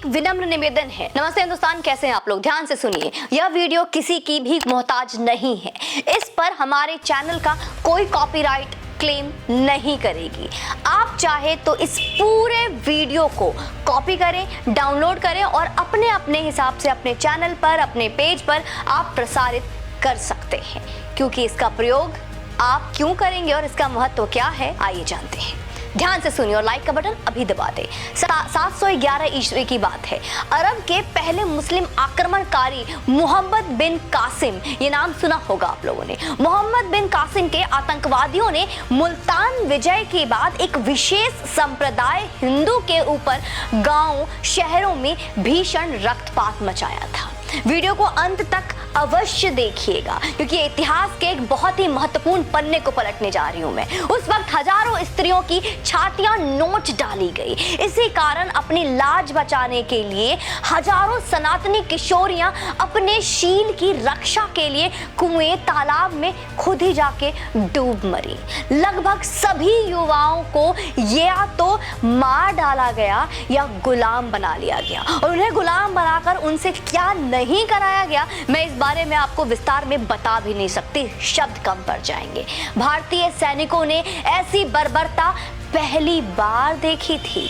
एक विनम्र निवेदन है। नमस्ते हिंदुस्तान, कैसे हैं आप लोग? ध्यान से सुनिए, यह वीडियो किसी की भी मोहताज नहीं है। इस पर हमारे चैनल का कोई कॉपीराइट क्लेम नहीं करेगी। आप चाहे तो इस पूरे वीडियो को कॉपी करें, डाउनलोड करें और अपने अपने हिसाब से अपने चैनल पर, अपने पेज पर आप प्रसारित कर सकते हैं। क्योंकि इसका प्रयोग आप क्यों करेंगे और इसका महत्व क्या है, आइए जानते हैं। ध्यान से सुनिए और लाइक का बटन अभी दबा दें। 711 ईस्वी की बात है। अरब के पहले मुस्लिम आक्रमणकारी मोहम्मद बिन कासिम, ये नाम सुना होगा आप लोगों ने। मोहम्मद बिन कासिम के आतंकवादियों ने मुल्तान विजय के बाद एक विशेष संप्रदाय हिंदू के ऊपर गांव शहरों में भीषण रक्तपात मचाया था। वीडियो को अंत तक अवश्य देखिएगा क्योंकि इतिहास के एक बहुत ही महत्वपूर्ण पन्ने को पलटने जा रही हूं मैं। उस वक्त हजारों स्त्रियों की छातियां नोच डाली गई। इसी कारण अपनी लाज बचाने के लिए हजारों सनातनी किशोरियां अपने शील की रक्षा के लिए कुएं, तालाब में खुद ही जाके डूब मरी। लगभग सभी युवाओं को या तो मार डाला गया या गुलाम बना लिया गया और उन्हें गुलाम बनाकर उनसे क्या नहीं कराया गया, मैं इस बारे में आपको विस्तार में बता भी नहीं सकती, शब्द कम पड़ जाएंगे। भारतीय सैनिकों ने ऐसी बर्बरता पहली बार देखी थी।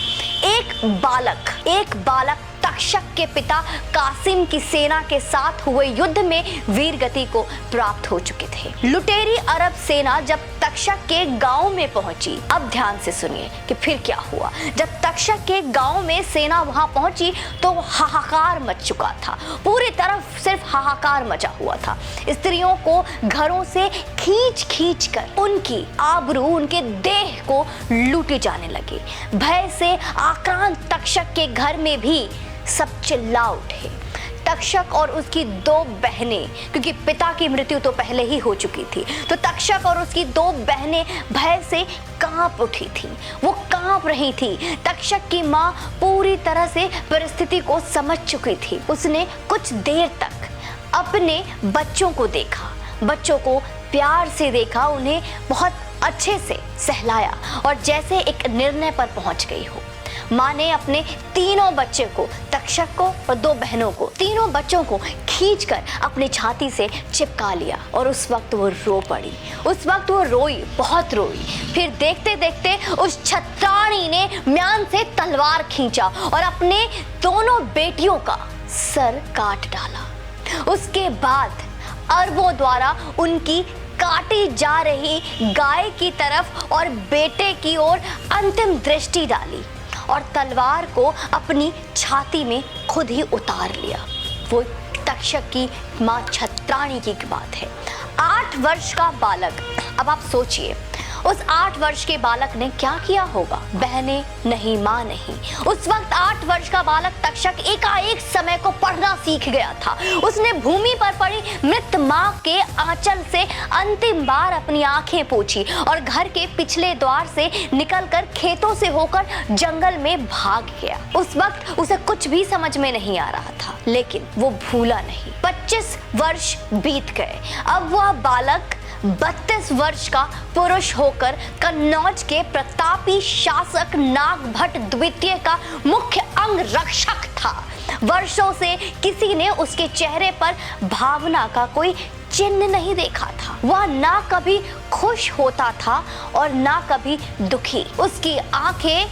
एक बालक तक्षक के पिता कासिम की सेना के साथ हुए युद्ध में वीर गति को प्राप्त हो चुके थे। लुटेरी अरब सेना जब तक्षक के गांव में पहुंची, अब ध्यान से सुनिए कि फिर क्या हुआ। जब तक्षक के गांव में सेना वहां पहुंची तो हाहाकार मच चुका था। पूरी तरफ सिर्फ हाहाकार मचा हुआ था। स्त्रियों को घरों से खींच कर उनकी आबरू, उनके देह को लूटे जाने लगे। भय से आक्रांत तक्षक के घर में भी सब चिल्ला उठे। तक्षक और उसकी दो बहनें, क्योंकि पिता की मृत्यु तो पहले ही हो चुकी थी, तो तक्षक और उसकी दो बहनें भय से कांप उठी थी। वो कांप रही थी। तक्षक की मां पूरी तरह से परिस्थिति को समझ चुकी थी। उसने कुछ देर तक अपने बच्चों को देखा, बच्चों को प्यार से देखा, उन्हें बहुत अच्छे से सहलाया और जैसे एक निर्णय पर पहुंच गई हो। माँ ने अपने तीनों बच्चे को, तक्षक को और दो बहनों को, तीनों बच्चों को खींचकर अपनी छाती से चिपका लिया और उस वक्त वो रो पड़ी। उस वक्त वो रोई, बहुत रोई। फिर देखते देखते उस छत्राणी ने म्यान से तलवार खींचा और अपने दोनों बेटियों का सर काट डाला। उसके बाद अरबों द्वारा उनकी काटी जा रही गाय की तरफ और बेटे की ओर अंतिम दृष्टि डाली और तलवार को अपनी छाती में खुद ही उतार लिया। वो तक्षक की मां छत्राणी की बात है। 8 वर्ष का बालक, अब आप सोचिए उस 8 वर्ष के बालक ने क्या किया होगा। बहनें नहीं, माँ नहीं। उस वक्त 8 वर्ष का बालक तक्षक एकाएक समय को पढ़ना सीख गया था। उसने भूमि पर पड़ी मृत माँ के आंचल से अंतिम बार अपनी आंखें पोंछी और घर के पिछले द्वार से निकलकर खेतों से होकर जंगल में भाग गया। उस वक्त उसे कुछ भी समझ में नहीं आ रहा था, लेकिन वो भूला नहीं। 25 वर्ष बीत गए। अब वह बालक 32 वर्ष का पुरुष होकर कन्नौज के प्रतापी शासक नागभट्ट द्वितीय का मुख्य अंग रक्षक था। वर्षों से किसी ने उसके चेहरे पर भावना का कोई चिन्ह नहीं देखा था। वह ना कभी खुश होता था और ना कभी दुखी। उसकी आंखें,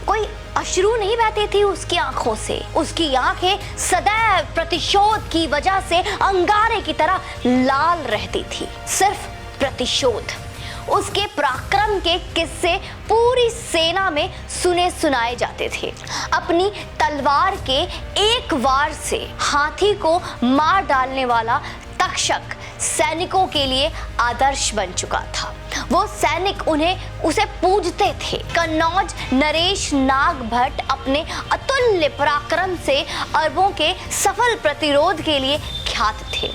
कोई अश्रु नहीं बहते थे उसकी आंखों से। उसकी आंखें सदैव प्रतिशोध की वजह से अंगारे की तरह लाल रहती थी। सिर्फ प्रतिशोध। उसके पराक्रम के किस्से पूरी सेना में सुने सुनाए जाते थे। अपनी तलवार के एक वार से हाथी को मार डालने वाला तक्षक सैनिकों के लिए आदर्श बन चुका था। वो सैनिक उसे पूजते थे। कन्नौज नरेश नागभट्ट अपने अतुल्य पराक्रम से अरबों के सफल प्रतिरोध के लिए ख्यात थे।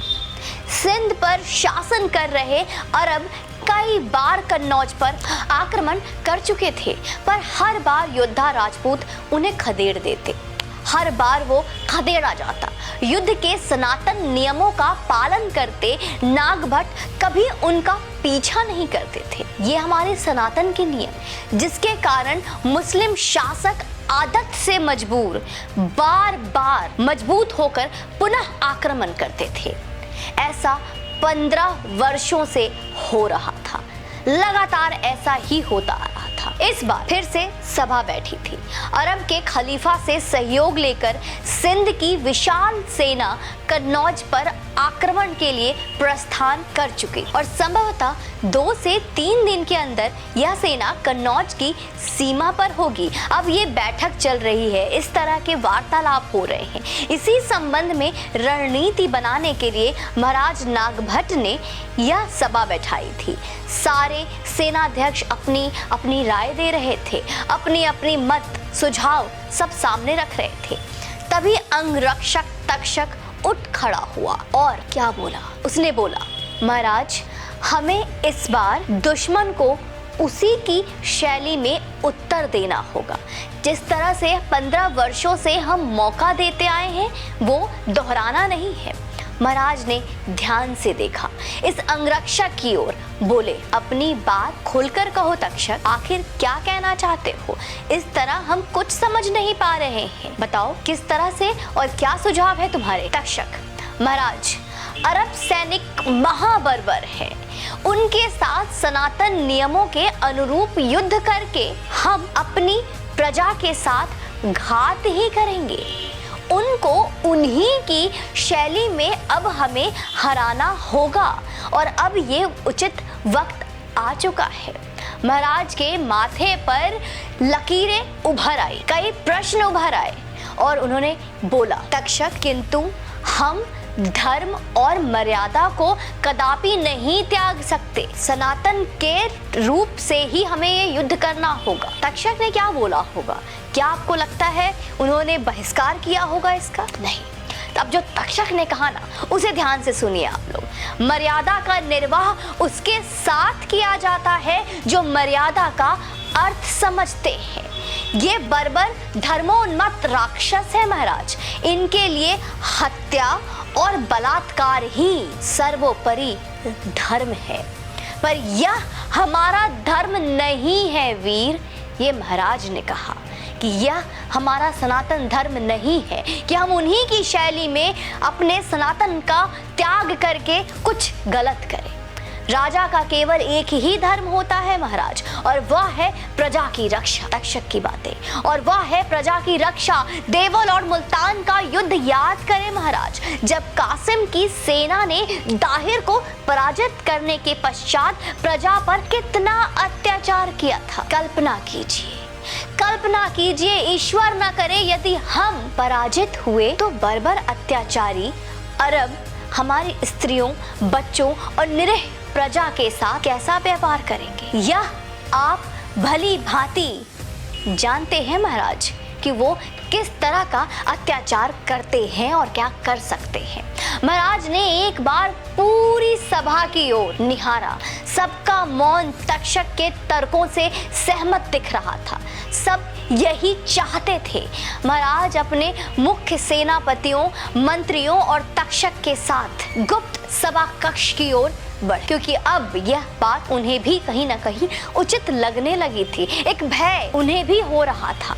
सिंध पर शासन कर रहे अरब कई बार कन्नौज पर आक्रमण कर चुके थे, पर हर बार योद्धा राजपूत उन्हें खदेड़ देते। हर बार वो खदेड़ा जाता। युद्ध के सनातन नियमों का पालन करते नागभट्ट कभी उनका पीछा नहीं करते थे। ये हमारे सनातन के नियम, जिसके कारण मुस्लिम शासक आदत से मजबूर बार बार मजबूत होकर पुनः आक्रमण करते थे। ऐसा 15 वर्षों से हो रहा था, लगातार ऐसा ही होता आ रहा था। इस बार फिर से सभा बैठी थी। अरब के खलीफा से सहयोग लेकर सिंध की विशाल सेना कन्नौज पर आक्रमण के लिए प्रस्थान कर चुकी और संभवतः 2 से 3 दिन के अंदर यह सेना कन्नौज की सीमा पर होगी। अब ये बैठक चल रही है, इस तरह के वार्तालाप हो रहे हैं। इसी संबंध में रणनीति बनाने के लिए महाराज नागभट्ट ने यह सभा बैठाई थी। सारे सेनाध्यक्ष अपनी अपनी राय दे रहे थे, अपनी अपनी मत सुझाव सब सामने रख रहे थे। तभी अंगरक्षक तक्षक उठ खड़ा हुआ और क्या बोला? उसने बोला, महाराज, हमें इस बार दुश्मन को उसी की शैली में उत्तर देना होगा। जिस तरह से 15 वर्षों से हम मौका देते आए हैं वो दोहराना नहीं है। महाराज ने ध्यान से देखा इस अंगरक्षक की ओर, बोले, अपनी बात खुलकर कहो तक्षक, आखिर क्या कहना चाहते हो? इस तरह हम कुछ समझ नहीं पा रहे हैं, बताओ किस तरह से और क्या सुझाव है तुम्हारे? तक्षक, महाराज, अरब सैनिक महाबर्बर है, उनके साथ सनातन नियमों के अनुरूप युद्ध करके हम अपनी प्रजा के साथ घात ही करेंगे। उनको उन्हीं की शैली में अब हमें हराना होगा और अब ये उचित वक्त आ चुका है। महाराज के माथे पर लकीरें उभर आई, कई प्रश्न उभर आए और उन्होंने बोला, तक्षक, किंतु हम धर्म और मर्यादा को कदापि नहीं त्याग सकते। सनातन के रूप से ही हमें ये युद्ध करना होगा। तक्षक ने क्या बोला होगा? क्या आपको लगता है उन्होंने बहिष्कार किया होगा इसका? नहीं। अब जो तक्षक ने कहा ना, उसे ध्यान से सुनिए आप लोग। मर्यादा का निर्वाह उसके साथ किया जाता है जो मर्यादा का अर्थ समझते हैं। ये बर्बर धर्मोन्मत्त राक्षस है महाराज, इनके लिए हत्या और बलात्कार ही सर्वोपरि धर्म है। पर यह हमारा धर्म नहीं है वीर, ये महाराज ने कहा कि यह हमारा सनातन धर्म नहीं है कि हम उन्हीं की शैली में अपने सनातन का त्याग करके कुछ गलत करें। राजा का केवल एक ही धर्म होता है महाराज, और वह है प्रजा की रक्षा। तक्षक की बातें, और वह है प्रजा की रक्षा। देवल और मुल्तान का युद्ध याद करें महाराज, जब कासिम की सेना ने दाहिर को पराजित करने के पश्चात प्रजा पर कितना अत्याचार किया था। कल्पना कीजिए, कल्पना कीजिए, ईश्वर न करे यदि हम पराजित हुए तो बर्बर अत्याचारी अरब हमारी स्त्रियों, बच्चों और निरीह प्रजा के साथ कैसा व्यवहार करेंगे। यह आप भली भांति जानते हैं महाराज कि वो किस तरह का अत्याचार करते हैं और क्या कर सकते हैं। महाराज ने एक बार पूरी सभा की ओर निहारा। सबका मौन तक्षक के तर्कों से सहमत दिख रहा था। सब यही चाहते थे। महाराज अपने मुख्य सेनापतियों, मंत्रियों और तक्षक के साथ गुप्त सभा कक्ष की ओर बढ़े, क्योंकि अब यह बात उन्हें भी कहीं न कहीं उचित लगने लगी थी। एक भय उन्हें भी हो रहा था।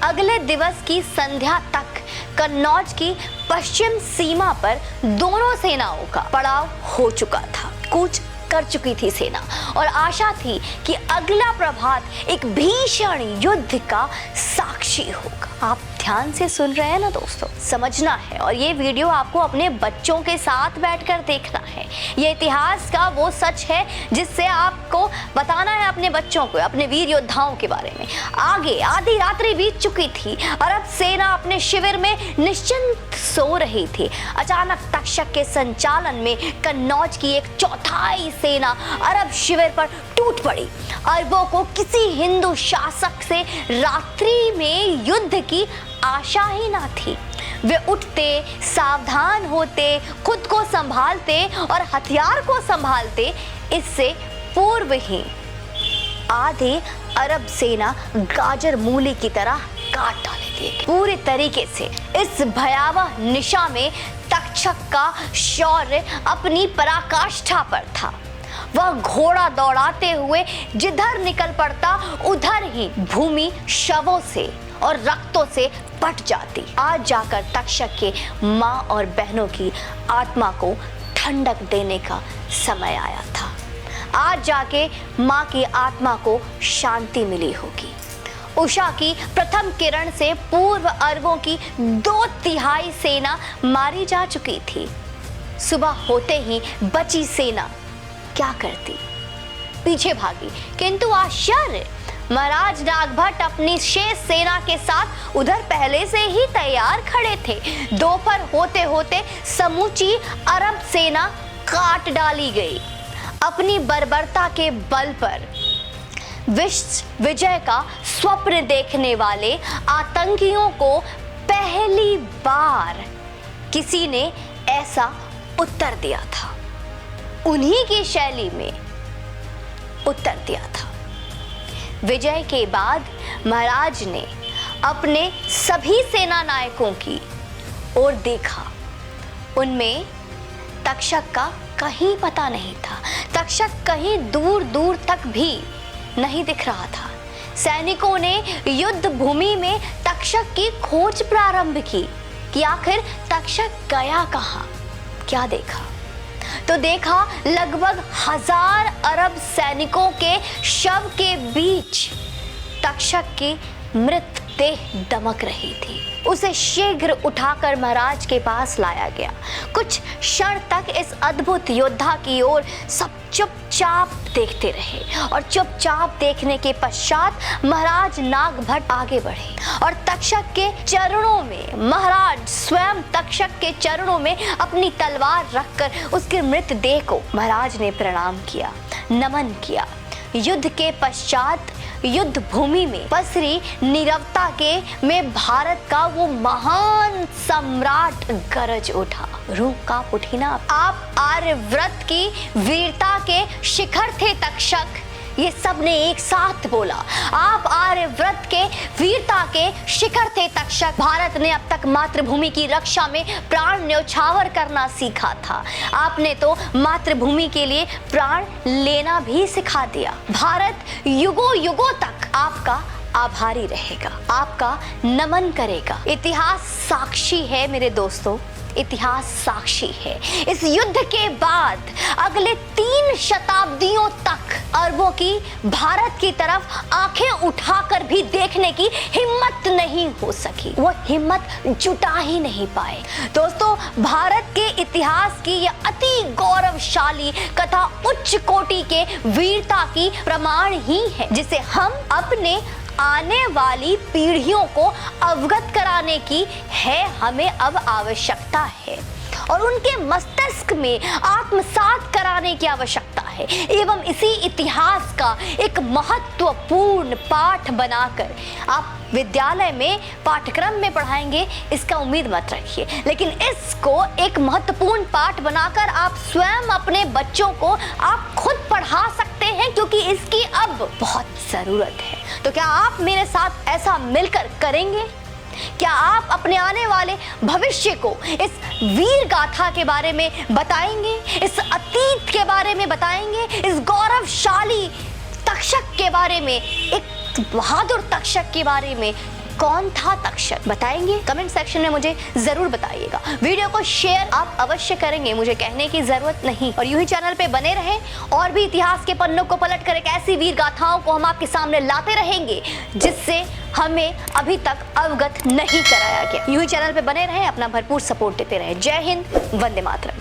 अगले दिवस की संध्या तक कन्नौज की पश्चिम सीमा पर दोनों सेनाओं का पड़ाव हो चुका था। कूच कर चुकी थी सेना और आशा थी कि अगला प्रभात एक भीषण युद्ध का साक्षी होगा। आप ध्यान से सुन रहे हैं ना दोस्तों, समझना है और ये वीडियो आपको अपने बच्चों के साथ बैठकर देखना है। ये इतिहास का वो सच है जिससे आपको बताना है अपने बच्चों को, अपने वीर योद्धाओं के बारे में। आगे आधी रात्रि बीत चुकी थी। अरब सेना अपने शिविर में निश्चिंत सो रही थी। अचानक तक्षक के संचालन में कन्नौज की एक चौथाई सेना अरब शिविर पर टूट पड़ी। अरबों को किसी हिंदू शासक से रात्रि में युद्ध की आशा ही ना थी। वे उठते, सावधान होते, खुद को संभालते और हथियार को संभालते। इससे पूर्व ही आधे अरब सेना गाजर मूली की तरह काट डाले थे। पूरे तरीके से इस भयावह निशा में तक्षक का शौर्य अपनी पराकाष्ठा पर था। वह घोड़ा दौड़ाते हुए जिधर निकल पड़ता उधर ही भूमि शवों से और रक्तों से पट जाती। आज जाकर तक्षक के माँ और बहनों की आत्मा को ठंडक देने का समय आया था। आज जाके माँ की आत्मा को शांति मिली होगी। उषा की प्रथम किरण से पूर्व अरबों की 2/3 सेना मारी जा चुकी थी। सुबह होते ही बची सेना क्या करती? पीछे भागी, किंतु आश्चर्य, महाराज नागभट्ट अपनी शेष सेना के साथ उधर पहले से ही तैयार खड़े थे। दोपहर होते होते समूची अरब सेना काट डाली गई। अपनी बर्बरता के बल पर विजय का स्वप्न देखने वाले आतंकियों को पहली बार किसी ने ऐसा उत्तर दिया था, उन्हीं की शैली में उत्तर दिया था। विजय के बाद महाराज ने अपने सभी सेना नायकों की ओर देखा। उनमें तक्षक का कहीं पता नहीं था। तक्षक कहीं दूर दूर तक भी नहीं दिख रहा था। सैनिकों ने युद्ध भूमि में तक्षक की खोज प्रारंभ की कि आखिर तक्षक गया कहाँ। क्या देखा? तो देखा लगभग 1000 अरब सैनिकों के शव के बीच तक्षक की मृत देह दमक रही थी। उसे शीघ्र उठाकर महाराज के पास लाया गया। कुछ क्षण तक इस अद्भुत योद्धा की ओर सब चुपचाप देखते रहे और चुपचाप देखने के पश्चात महाराज नागभट्ट आगे बढ़े और तक्षक के चरणों में, महाराज स्वयं तक्षक के चरणों में अपनी तलवार रखकर उसके मृत देह को महाराज ने प्रणाम किया, नमन किया। युद्ध के पश्चात युद्ध भूमि में पसरी नीरवता के में भारत का वो महान सम्राट गरज उठा। रूह कांप उठी ना। आप आर्यव्रत की वीरता के शिखर थे तक्षक, ये सब ने एक साथ बोला। आप आर्यव्रत के वीरता के शिखर थे तक्षक। भारत ने अब तक मातृभूमि की रक्षा में प्राण न्यौछावर करना सीखा था। आपने तो मातृभूमि के लिए प्राण लेना भी सिखा दिया। भारत युगों युगों तक आपका आभारी रहेगा, आपका नमन करेगा। इतिहास साक्षी है मेरे दोस्तों, इतिहास साक्षी है। इस युद्ध के बाद अगले 3 शताब्दियों तक अरबों की भारत की तरफ आंखें उठाकर भी देखने की हिम्मत नहीं हो सकी, वो हिम्मत जुटा ही नहीं पाए। दोस्तों, भारत के इतिहास की यह अति गौरवशाली कथा उच्च कोटि के वीरता की प्रमाण ही है, जिसे हम अपने आने वाली पीढ़ियों को अवगत कराने की है हमें अब आवश्यकता है और उनके मस्तिष्क में आत्मसात कराने की आवश्यकता है एवं इसी इतिहास का एक महत्वपूर्ण पाठ बनाकर आप विद्यालय में पाठ्यक्रम में पढ़ाएंगे, इसका उम्मीद मत रखिए, लेकिन इसको एक महत्वपूर्ण पाठ बनाकर आप स्वयं अपने बच्चों को आप खुद पढ़ा सकते हैं, क्योंकि इसकी अब बहुत जरूरत है। तो क्या आप मेरे साथ ऐसा मिलकर करेंगे? क्या आप अपने आने वाले भविष्य को इस वीर गाथा के बारे में बताएंगे, इस अतीत के बारे में बताएंगे, इस गौरवशाली तक्षक के बारे में, एक बहादुर तक्षक के बारे में? कौन था तक्षक, बताएंगे? कमेंट सेक्शन में मुझे जरूर बताइएगा। वीडियो को शेयर आप अवश्य करेंगे, मुझे कहने की जरूरत नहीं। और यूं ही चैनल पे बने रहें और भी इतिहास के पन्नों को पलटकर एक ऐसी वीर गाथाओं को हम आपके सामने लाते रहेंगे जिससे हमें अभी तक अवगत नहीं कराया गया। यूं ही चैनल पे बने रहें, अपना भरपूर सपोर्ट देते रहें। जय हिंद, वंदे मातरम।